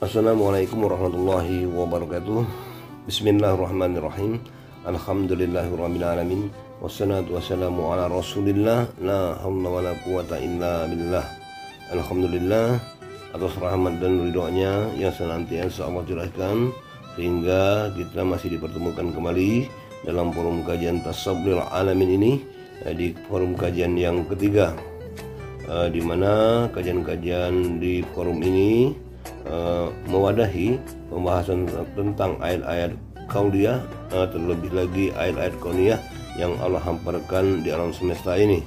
Assalamualaikum warahmatullahi wabarakatuh. Bismillahirrahmanirrahim. Alhamdulillahirrahmanirrahim. Wassalatu wassalamu ala rasulillah. La hawla wa la quwata illa billah. Alhamdulillah atas rahmat dan ridhonya yang senantiasa Allah curahkan, sehingga kita masih dipertemukan kembali dalam forum kajian Tasawwurul Alamin ini, di forum kajian yang ketiga, di mana kajian-kajian di forum ini mewadahi pembahasan tentang ayat-ayat kauliyah, terlebih lagi ayat-ayat kauniyah yang Allah hamparkan di alam semesta ini.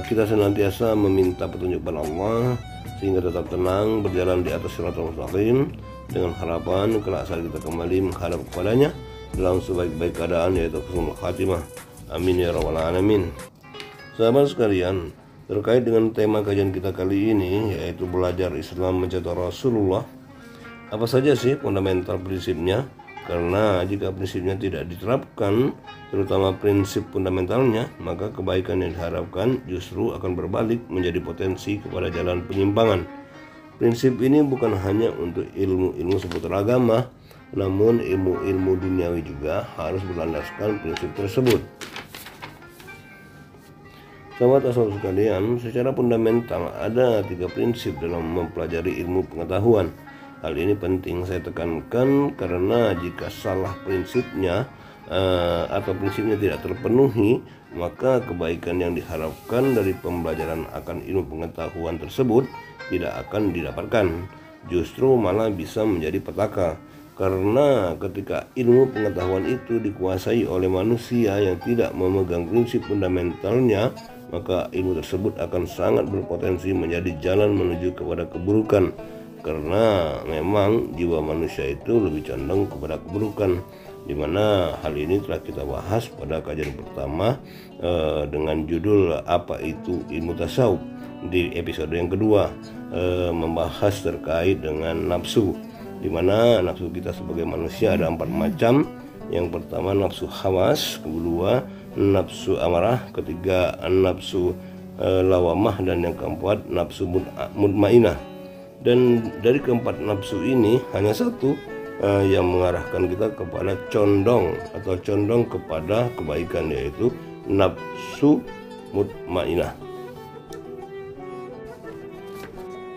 Kita senantiasa meminta petunjuk pada Allah sehingga tetap tenang berjalan di atas shiratal mustaqim, dengan harapan kelak saat kita kembali menghadap kepadanya dalam sebaik-baik keadaan, yaitu husnul khatimah. Amin ya rabbal alamin. Sahabat sekalian, terkait dengan tema kajian kita kali ini, yaitu belajar Islam mencontoh Rasulullah. Apa saja sih fundamental prinsipnya? Karena jika prinsipnya tidak diterapkan, terutama prinsip fundamentalnya, maka kebaikan yang diharapkan justru akan berbalik menjadi potensi kepada jalan penyimpangan. Prinsip ini bukan hanya untuk ilmu-ilmu seputar agama, namun ilmu-ilmu duniawi juga harus berlandaskan prinsip tersebut. Sahabat tasawuf sekalian, secara fundamental ada 3 prinsip dalam mempelajari ilmu pengetahuan. Hal ini penting saya tekankan karena jika salah prinsipnya atau prinsipnya tidak terpenuhi, maka kebaikan yang diharapkan dari pembelajaran akan ilmu pengetahuan tersebut tidak akan didapatkan. Justru malah bisa menjadi petaka. Karena ketika ilmu pengetahuan itu dikuasai oleh manusia yang tidak memegang prinsip fundamentalnya, maka ilmu tersebut akan sangat berpotensi menjadi jalan menuju kepada keburukan. Karena memang jiwa manusia itu lebih condong kepada keburukan, dimana hal ini telah kita bahas pada kajian pertama dengan judul apa itu ilmu tasawuf. Di episode yang kedua membahas terkait dengan nafsu, di mana nafsu kita sebagai manusia ada 4 macam. Yang pertama nafsu hawas, kedua nafsu amarah, ketiga nafsu lawamah, dan yang keempat nafsu mutmainah. Dan dari keempat nafsu ini hanya satu yang mengarahkan kita kepada condong kepada kebaikan, yaitu nafsu mutmainah.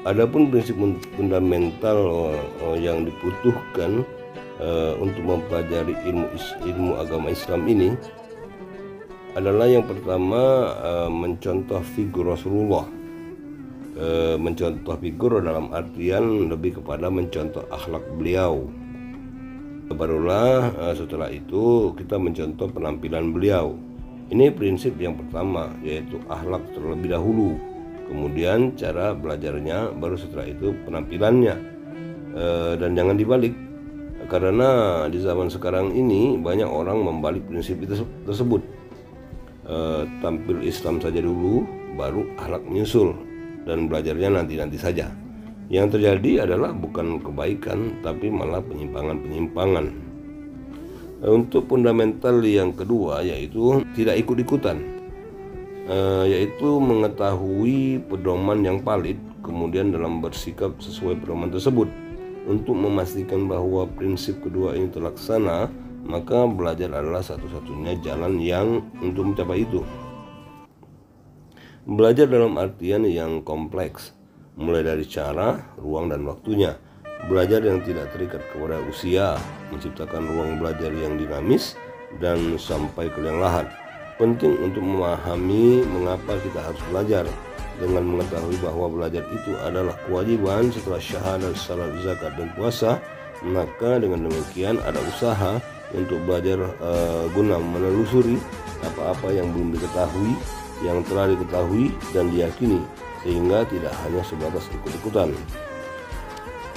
Adapun prinsip fundamental yang dibutuhkan untuk mempelajari ilmu agama Islam ini adalah yang pertama mencontoh figur Rasulullah. Mencontoh figur dalam artian lebih kepada mencontoh akhlak beliau. Barulah setelah itu kita mencontoh penampilan beliau. Ini prinsip yang pertama, yaitu akhlak terlebih dahulu, kemudian cara belajarnya, baru setelah itu penampilannya. Dan jangan dibalik, karena di zaman sekarang ini banyak orang membalik prinsip itu tersebut. Tampil Islam saja dulu, baru akhlak menyusul, dan belajarnya nanti-nanti saja. Yang terjadi adalah bukan kebaikan, tapi malah penyimpangan-penyimpangan. Untuk fundamental yang kedua, yaitu tidak ikut-ikutan, yaitu mengetahui pedoman yang valid, kemudian dalam bersikap sesuai pedoman tersebut. Untuk memastikan bahwa prinsip kedua ini terlaksana, maka belajar adalah satu-satunya jalan yang untuk mencapai itu. Belajar dalam artian yang kompleks, mulai dari cara, ruang, dan waktunya. Belajar yang tidak terikat kepada usia, menciptakan ruang belajar yang dinamis, dan sampai ke liang lahat. Penting untuk memahami mengapa kita harus belajar. Dengan mengetahui bahwa belajar itu adalah kewajiban setelah syahadat, salat, zakat, dan puasa, maka dengan demikian ada usaha untuk belajar guna menelusuri apa-apa yang belum diketahui, yang telah diketahui dan diyakini, sehingga tidak hanya sebatas ikut-ikutan.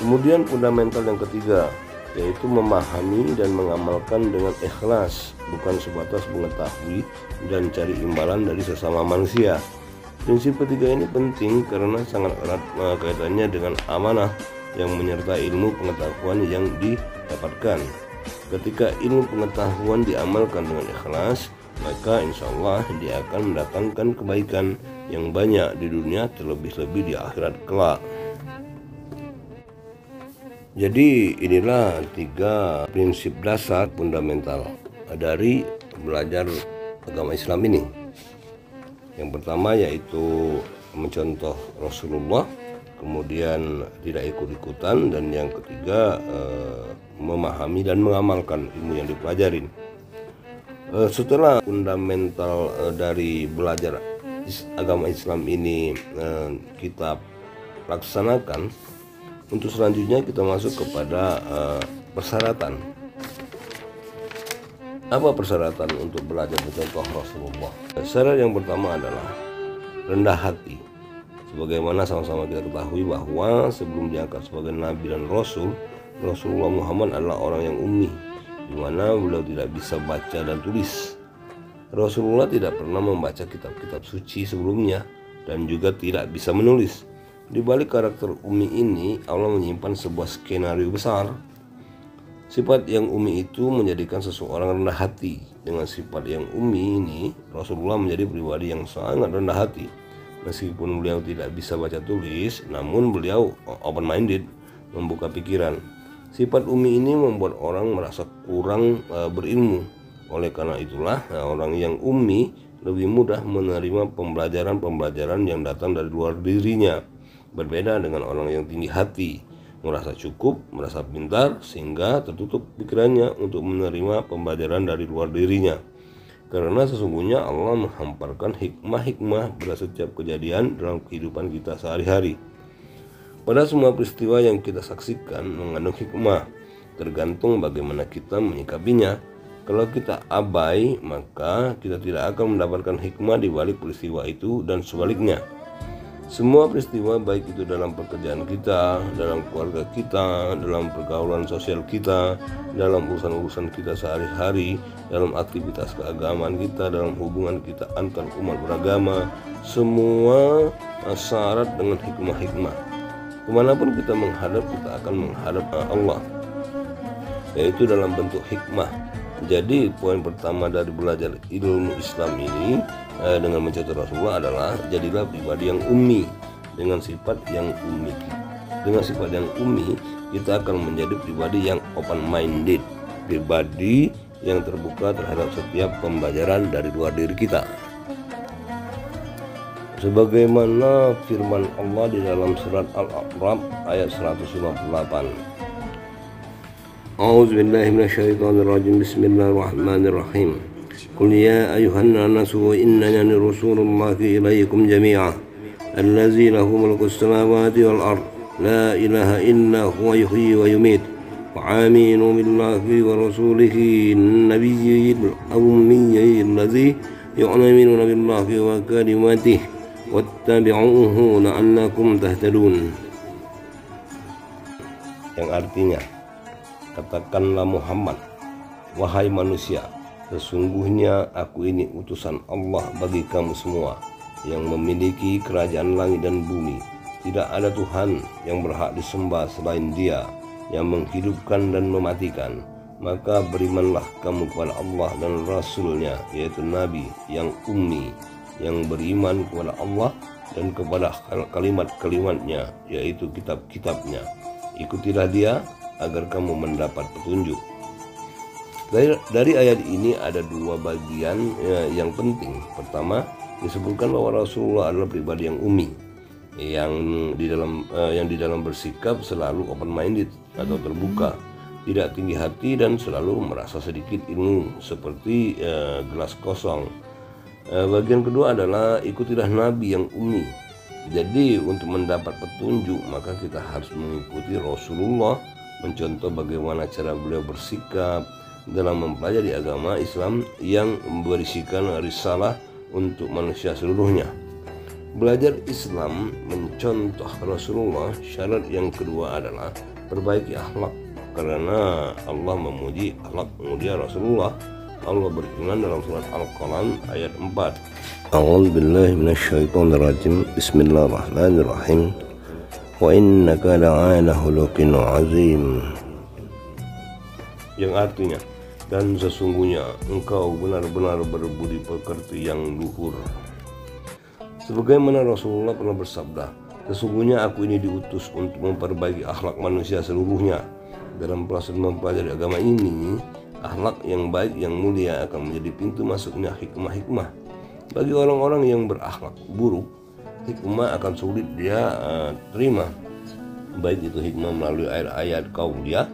Kemudian fundamental yang ketiga, yaitu memahami dan mengamalkan dengan ikhlas, bukan sebatas mengetahui dan cari imbalan dari sesama manusia. Prinsip ketiga ini penting karena sangat erat kaitannya dengan amanah yang menyertai ilmu pengetahuan yang didapatkan. Ketika ilmu pengetahuan diamalkan dengan ikhlas, maka insya Allah dia akan mendatangkan kebaikan yang banyak di dunia, terlebih-lebih di akhirat kelak. Jadi inilah 3 prinsip dasar fundamental dari belajar agama Islam ini. Yang pertama yaitu mencontoh Rasulullah, kemudian tidak ikut-ikutan, dan yang ketiga memahami dan mengamalkan ilmu yang dipelajarin. Setelah fundamental dari belajar agama Islam ini kita laksanakan, untuk selanjutnya kita masuk kepada persyaratan. Apa persyaratan untuk belajar mencontoh Rasulullah? Syarat yang pertama adalah rendah hati. Sebagaimana sama-sama kita ketahui bahwa sebelum diangkat sebagai Nabi dan Rasul, Rasulullah Muhammad adalah orang yang ummi, di mana beliau tidak bisa baca dan tulis. Rasulullah tidak pernah membaca kitab-kitab suci sebelumnya dan juga tidak bisa menulis. Di balik karakter ummi ini, Allah menyimpan sebuah skenario besar. Sifat yang ummi itu menjadikan seseorang rendah hati. Dengan sifat yang ummi ini, Rasulullah menjadi pribadi yang sangat rendah hati. Meskipun beliau tidak bisa baca tulis, namun beliau open-minded, membuka pikiran. Sifat ummi ini membuat orang merasa kurang berilmu. Oleh karena itulah, orang yang ummi lebih mudah menerima pembelajaran yang datang dari luar dirinya. Berbeda dengan orang yang tinggi hati, merasa cukup, merasa pintar, sehingga tertutup pikirannya untuk menerima pembelajaran dari luar dirinya. Karena sesungguhnya Allah menghamparkan hikmah-hikmah pada setiap kejadian dalam kehidupan kita sehari-hari. Pada semua peristiwa yang kita saksikan mengandung hikmah, tergantung bagaimana kita menyikapinya. Kalau kita abai, maka kita tidak akan mendapatkan hikmah di balik peristiwa itu, dan sebaliknya. Semua peristiwa, baik itu dalam pekerjaan kita, dalam keluarga kita, dalam pergaulan sosial kita, dalam urusan-urusan kita sehari-hari, dalam aktivitas keagamaan kita, dalam hubungan kita antar umat beragama, semua syarat dengan hikmah-hikmah. Kemanapun kita menghadap, kita akan menghadap Allah, yaitu dalam bentuk hikmah. Jadi poin pertama dari belajar ilmu Islam ini dengan mencontoh Rasulullah adalah jadilah pribadi yang ummi. Dengan sifat yang ummi, kita akan menjadi pribadi yang open-minded, pribadi yang terbuka terhadap setiap pembelajaran dari luar diri kita. Sebagaimana firman Allah di dalam surat Al-A'raf ayat 158. A'udzu billahi minasyaitonir rajim. Bismillahirrahmanirrahim. Qul ya ayyuhan nasu innani rasulullahi ilaikum jami'a allazi lahu mulkus samawati wal ard la ilaha illa huwa yuhyi wa yumiit wa aminu billahi wa rasulihi nabiyyil ummiyyi allazi yu'minu billahi wa kalimatihi wattabi'uhu la'allakum tahtadun. Yang artinya, katakanlah Muhammad, wahai manusia, sesungguhnya aku ini utusan Allah bagi kamu semua, yang memiliki kerajaan langit dan bumi. Tidak ada Tuhan yang berhak disembah selain Dia, yang menghidupkan dan mematikan. Maka berimanlah kamu kepada Allah dan Rasul-Nya, yaitu Nabi yang ummi, yang beriman kepada Allah dan kepada kalimat-kalimatnya, yaitu kitab-kitabnya. Ikutilah Dia agar kamu mendapat petunjuk. Dari ayat ini ada dua bagian yang penting. Pertama, disebutkan bahwa Rasulullah adalah pribadi yang ummi, yang di dalam bersikap selalu open-minded atau terbuka, tidak tinggi hati dan selalu merasa sedikit ilmu seperti gelas kosong. Bagian kedua adalah ikutilah Nabi yang ummi. Jadi untuk mendapat petunjuk maka kita harus mengikuti Rasulullah, mencontoh bagaimana cara beliau bersikap dalam mempelajari agama Islam yang berisikan risalah untuk manusia seluruhnya. Belajar Islam mencontoh Rasulullah. Syarat yang kedua adalah perbaiki akhlak, karena Allah memuji akhlak mulia Rasulullah. Allah berfirman dalam surat Al-Qalam ayat 4. A'udzu billahi minasyaitonir rajim. Bismillahirrahmanirrahim. Wa innaka la'ala khuluqin 'azim. Yang artinya, dan sesungguhnya engkau benar-benar berbudi pekerti yang luhur. Sebagaimana Rasulullah pernah bersabda, Sesungguhnya aku ini diutus untuk memperbaiki akhlak manusia seluruhnya. Dalam proses mempelajari agama ini, akhlak yang baik yang mulia akan menjadi pintu masuknya hikmah-hikmah. Bagi orang-orang yang berakhlak buruk, hikmah akan sulit dia terima. Baik itu hikmah melalui ayat-ayat kauniyah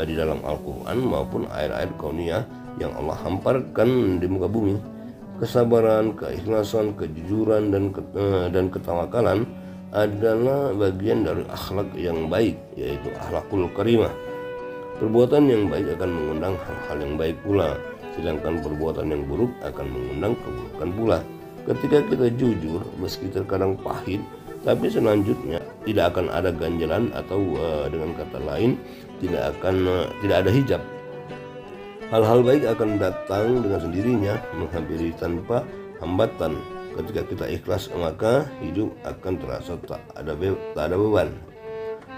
di dalam Al-Quran maupun ayat-ayat kauniyah yang Allah hamparkan di muka bumi. Kesabaran, keikhlasan, kejujuran, dan ketawakalan adalah bagian dari akhlak yang baik, yaitu akhlakul karimah. Perbuatan yang baik akan mengundang hal-hal yang baik pula, sedangkan perbuatan yang buruk akan mengundang keburukan pula. Ketika kita jujur, meski terkadang pahit, tapi selanjutnya tidak akan ada ganjalan, atau dengan kata lain tidak ada hijab. Hal-hal baik akan datang dengan sendirinya, menghampiri tanpa hambatan. Ketika kita ikhlas, maka hidup akan terasa tak ada beban.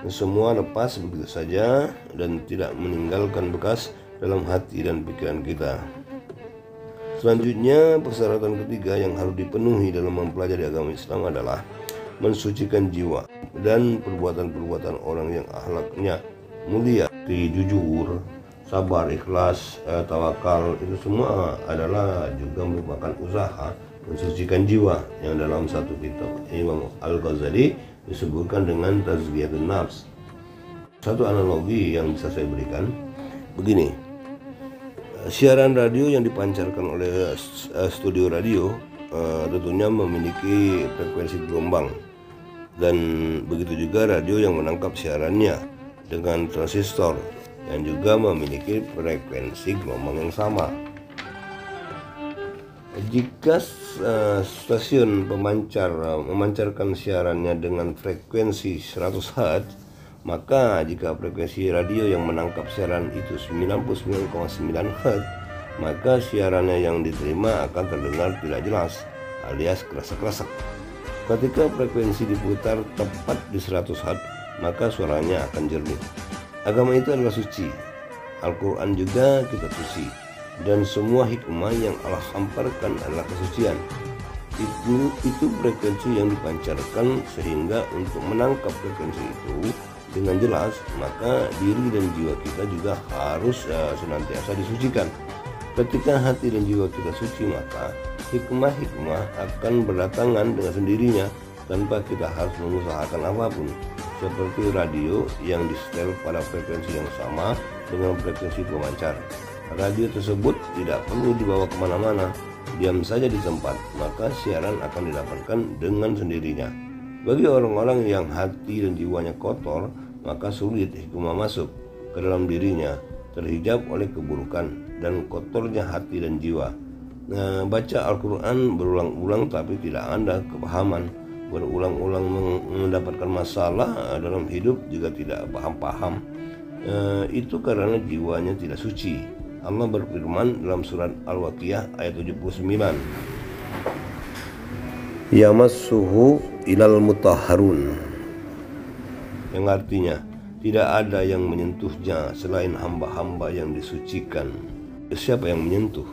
Semua lepas begitu saja dan tidak meninggalkan bekas dalam hati dan pikiran kita. Selanjutnya, persyaratan ketiga yang harus dipenuhi dalam mempelajari agama Islam adalah mensucikan jiwa dan perbuatan-perbuatan orang yang akhlaknya mulia, jujur, sabar, ikhlas, tawakal. Itu semua adalah juga merupakan usaha mensucikan jiwa, yang dalam satu kitab Imam Al-Ghazali disebutkan dengan tazkiyatun nafs. Satu analogi yang bisa saya berikan begini: siaran radio yang dipancarkan oleh studio radio tentunya memiliki frekuensi gelombang, dan begitu juga radio yang menangkap siarannya dengan transistor yang juga memiliki frekuensi gelombang yang sama. Jika stasiun pemancar memancarkan siarannya dengan frekuensi 100 Hz, maka jika frekuensi radio yang menangkap siaran itu 99,9 Hz, maka siarannya yang diterima akan terdengar tidak jelas alias kerasak-kerasak. Ketika frekuensi diputar tepat di 100 Hz, maka suaranya akan jernih. Agama itu adalah suci, Al-Quran juga kitab suci, dan semua hikmah yang Allah hamparkan adalah kesucian. Itu frekuensi yang dipancarkan, sehingga untuk menangkap frekuensi itu dengan jelas, maka diri dan jiwa kita juga harus senantiasa disucikan. Ketika hati dan jiwa kita suci, maka hikmah-hikmah akan berdatangan dengan sendirinya tanpa kita harus mengusahakan apapun. Seperti radio yang disetel pada frekuensi yang sama dengan frekuensi pemancar. Radio tersebut tidak perlu dibawa kemana-mana, diam saja di tempat, maka siaran akan didapatkan dengan sendirinya. Bagi orang-orang yang hati dan jiwanya kotor, maka sulit hikmah masuk ke dalam dirinya, terhijab oleh keburukan dan kotornya hati dan jiwa. Baca Al-Quran berulang-ulang tapi tidak ada kepahaman, berulang-ulang mendapatkan masalah dalam hidup juga tidak paham-paham. Itu karena jiwanya tidak suci. Allah berfirman dalam surat Al-Waqiah ayat 79, yamassuhu ilal mutahharun, yang artinya tidak ada yang menyentuhnya selain hamba-hamba yang disucikan. Siapa yang menyentuh?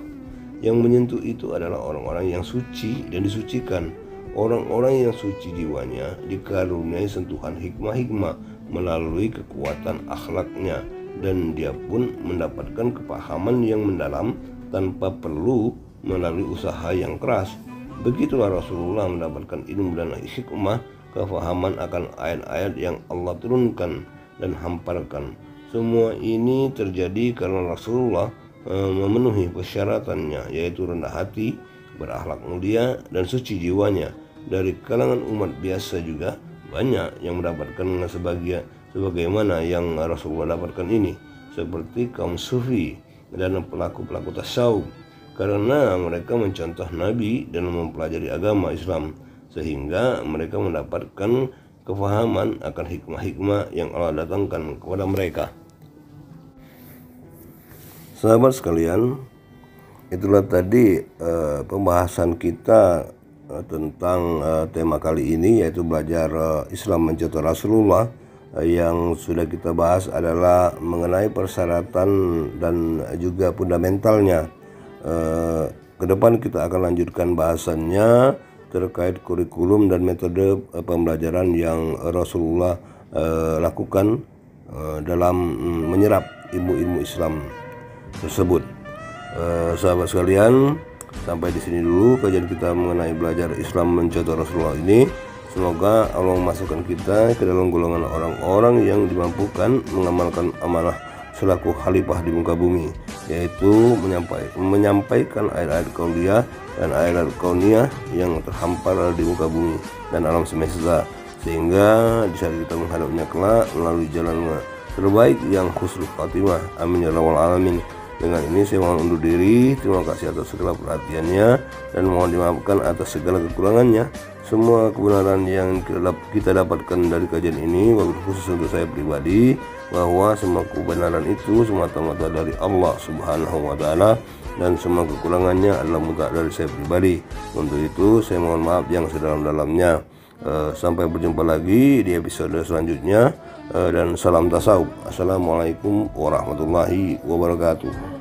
Yang menyentuh itu adalah orang-orang yang suci dan disucikan. Orang-orang yang suci jiwanya dikaruniai sentuhan hikmah-hikmah melalui kekuatan akhlaknya, dan dia pun mendapatkan kepahaman yang mendalam tanpa perlu melalui usaha yang keras. Begitulah Rasulullah mendapatkan ilmu dan hikmah, kefahaman akan ayat-ayat yang Allah turunkan dan hamparkan. Semua ini terjadi karena Rasulullah memenuhi persyaratannya, yaitu rendah hati, berakhlak mulia, dan suci jiwanya. Dari kalangan umat biasa juga banyak yang mendapatkan sebagaimana yang Rasulullah dapatkan ini, seperti kaum sufi dan pelaku-pelaku tasawuf, karena mereka mencontoh Nabi dalam mempelajari agama Islam, sehingga mereka mendapatkan kefahaman akan hikmah-hikmah yang Allah datangkan kepada mereka. Sahabat sekalian, itulah tadi pembahasan kita tentang tema kali ini, yaitu belajar Islam mencontoh Rasulullah. Yang sudah kita bahas adalah mengenai persyaratan dan juga fundamentalnya. Ke depan kita akan lanjutkan bahasannya terkait kurikulum dan metode pembelajaran yang Rasulullah lakukan dalam menyerap ilmu-ilmu Islam tersebut. Sahabat sekalian, sampai di sini dulu kajian kita mengenai belajar Islam mencontoh Rasulullah ini. Semoga Allah memasukkan kita ke dalam golongan orang-orang yang dimampukan mengamalkan amanah selaku khalifah di muka bumi, yaitu menyampaikan ayat-ayat qauliyah dan ayat-ayat kauniyah yang terhampar di muka bumi dan alam semesta, sehingga di saat kita menghadapnya kelak melalui jalan terbaik yang husnul khatimah. Amin ya rabbal alamin. Dengan ini saya mohon undur diri. Terima kasih atas segala perhatiannya dan mohon dimaafkan atas segala kekurangannya. Semua kebenaran yang kita dapatkan dari kajian ini, wabil khusus untuk saya pribadi, bahwa semua kebenaran itu semata-mata dari Allah Subhanahu wa Ta'ala, dan semua kekurangannya adalah mutlak dari saya pribadi. Untuk itu saya mohon maaf yang sedalam-dalamnya. Sampai berjumpa lagi di episode selanjutnya, dan salam tasawuf. Assalamualaikum warahmatullahi wabarakatuh.